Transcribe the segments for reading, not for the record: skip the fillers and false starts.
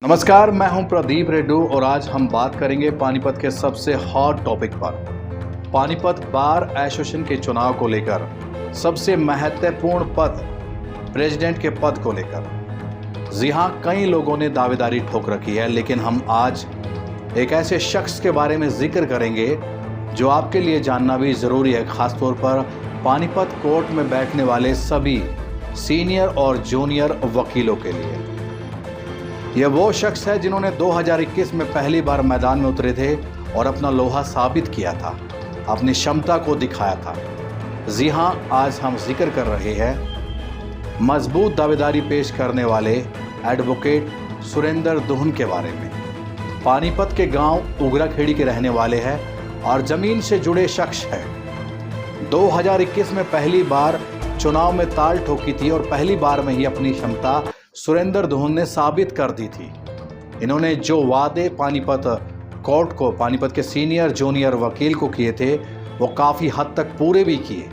नमस्कार, मैं हूं प्रदीप रेड्डू और आज हम बात करेंगे पानीपत के सबसे हॉट टॉपिक पर। पानीपत बार एसोसिएशन के चुनाव को लेकर सबसे महत्वपूर्ण पद, प्रेसिडेंट के पद को लेकर। जी हां, कई लोगों ने दावेदारी ठोक रखी है, लेकिन हम आज एक ऐसे शख्स के बारे में जिक्र करेंगे जो आपके लिए जानना भी ज़रूरी है, खासतौर पर पानीपत कोर्ट में बैठने वाले सभी सीनियर और जूनियर वकीलों के लिए। यह वो शख्स है जिन्होंने 2021 में पहली बार मैदान में उतरे थे और अपना लोहा साबित किया था, अपनी क्षमता को दिखाया था। जी हां, आज हम जिक्र कर रहे हैं मजबूत दावेदारी पेश करने वाले एडवोकेट सुरेंद्र दोहन के बारे में। पानीपत के गांव उगराखेड़ी के रहने वाले हैं और ज़मीन से जुड़े शख्स हैं। 2021 में पहली बार चुनाव में ताल ठोकी थी और पहली बार में ही अपनी क्षमता सुरेंद्र दोहन ने साबित कर दी थी। इन्होंने जो वादे पानीपत कोर्ट को, पानीपत के सीनियर जूनियर वकील को किए थे, वो काफ़ी हद तक पूरे भी किए।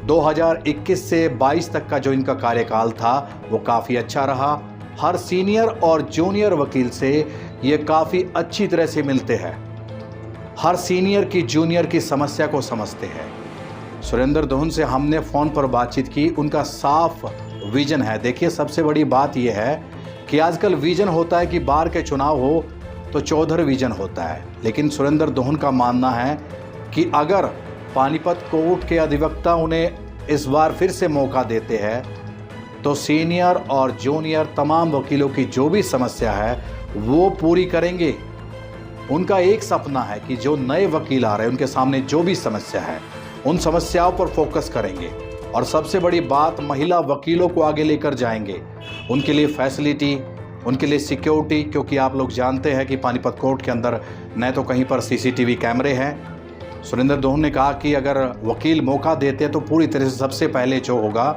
2021 से 22 तक का जो इनका कार्यकाल था वो काफ़ी अच्छा रहा। हर सीनियर और जूनियर वकील से ये काफ़ी अच्छी तरह से मिलते हैं, हर सीनियर की जूनियर की समस्या को समझते हैं। सुरेंद्र दोहन से हमने फ़ोन पर बातचीत की। उनका साफ विजन है। देखिए, सबसे बड़ी बात यह है कि आजकल विजन होता है कि बार के चुनाव हो तो चौधर विजन होता है, लेकिन सुरेंद्र दोहन का मानना है कि अगर पानीपत कोर्ट के अधिवक्ता उन्हें इस बार फिर से मौका देते हैं तो सीनियर और जूनियर तमाम वकीलों की जो भी समस्या है वो पूरी करेंगे। उनका एक सपना है कि जो नए वकील आ रहे हैं उनके सामने जो भी समस्या है उन समस्याओं पर फोकस करेंगे और सबसे बड़ी बात, महिला वकीलों को आगे लेकर जाएंगे। उनके लिए फैसिलिटी, उनके लिए सिक्योरिटी, क्योंकि आप लोग जानते हैं कि पानीपत कोर्ट के अंदर न तो कहीं पर सीसीटीवी कैमरे हैं। सुरेंद्र दोहन ने कहा कि अगर वकील मौका देते तो पूरी तरह से सबसे पहले जो होगा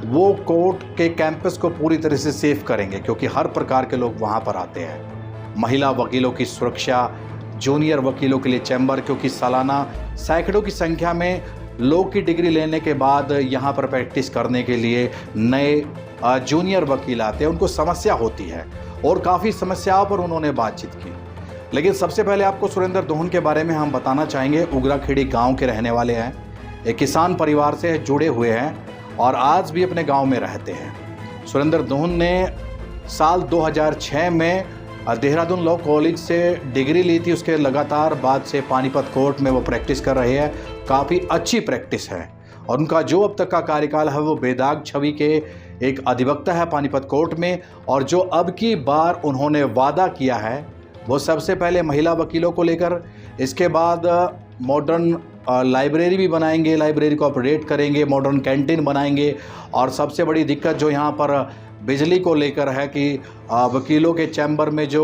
वो कोर्ट के कैंपस को पूरी तरह से सेफ करेंगे, क्योंकि हर प्रकार के लोग वहाँ पर आते हैं। महिला वकीलों की सुरक्षा, जूनियर वकीलों के लिए चैम्बर, क्योंकि सालाना सैकड़ों की संख्या में लोग की डिग्री लेने के बाद यहाँ पर प्रैक्टिस करने के लिए नए जूनियर वकील आते हैं, उनको समस्या होती है और काफ़ी समस्याओं पर उन्होंने बातचीत की। लेकिन सबसे पहले आपको सुरेंद्र दोहन के बारे में हम बताना चाहेंगे। उगराखेड़ी गांव के रहने वाले हैं, एक किसान परिवार से जुड़े हुए हैं और आज भी अपने गांव में रहते हैं। सुरेंद्र दोहन ने साल 2006 में देहरादून लॉ कॉलेज से डिग्री ली थी। उसके लगातार बाद से पानीपत कोर्ट में वो प्रैक्टिस कर रहे हैं। काफ़ी अच्छी प्रैक्टिस है और उनका जो अब तक का कार्यकाल है वो बेदाग छवि के एक अधिवक्ता है पानीपत कोर्ट में। और जो अब की बार उन्होंने वादा किया है वो सबसे पहले महिला वकीलों को लेकर, इसके बाद मॉडर्न लाइब्रेरी भी बनाएंगे, लाइब्रेरी को अपडेट करेंगे, मॉडर्न कैंटीन बनाएंगे। और सबसे बड़ी दिक्कत जो यहाँ पर बिजली को लेकर है कि वकीलों के चैम्बर में जो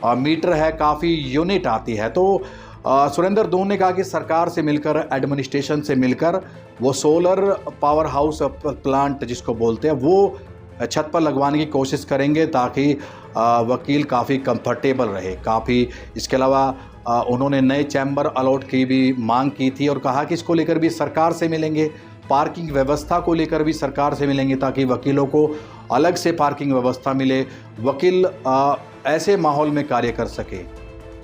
मीटर है काफ़ी यूनिट आती है। तो सुरेंद्र दोहन ने कहा कि सरकार से मिलकर, एडमिनिस्ट्रेशन से मिलकर वो सोलर पावर हाउस प्लांट जिसको बोलते हैं वो छत पर लगवाने की कोशिश करेंगे, ताकि वकील काफ़ी कंफर्टेबल रहे। काफ़ी इसके अलावा उन्होंने नए चैम्बर अलॉट की भी मांग की थी और कहा कि इसको लेकर भी सरकार से मिलेंगे। पार्किंग व्यवस्था को लेकर भी सरकार से मिलेंगे, ताकि वकीलों को अलग से पार्किंग व्यवस्था मिले, वकील ऐसे माहौल में कार्य कर सके।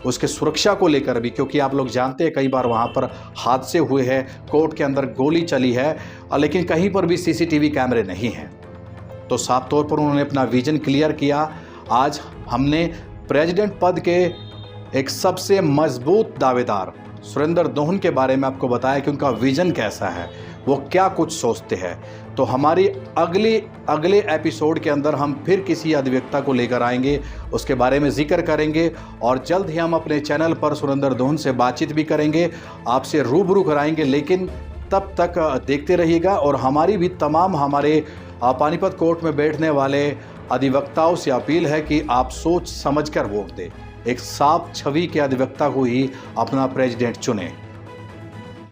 उसके सुरक्षा को लेकर भी, क्योंकि आप लोग जानते हैं कई बार वहाँ पर हादसे हुए हैं, कोर्ट के अंदर गोली चली है, लेकिन कहीं पर भी सीसीटीवी कैमरे नहीं हैं। तो साफ तौर पर उन्होंने अपना विजन क्लियर किया। आज हमने प्रेसिडेंट पद के एक सबसे मजबूत दावेदार सुरेंद्र दोहन के बारे में आपको बताया कि उनका विजन कैसा है, वो क्या कुछ सोचते हैं। तो हमारी अगले एपिसोड के अंदर हम फिर किसी अधिवक्ता को लेकर आएंगे, उसके बारे में जिक्र करेंगे और जल्द ही हम अपने चैनल पर सुरेंद्र दोहन से बातचीत भी करेंगे, आपसे रूबरू कराएंगे। लेकिन तब तक देखते रहिएगा और हमारी भी तमाम हमारे पानीपत कोर्ट में बैठने वाले अधिवक्ताओं से अपील है कि आप सोच समझकर वोट दें। एक साफ छवि के अधिवक्ता को ही अपना प्रेसिडेंट चुनें।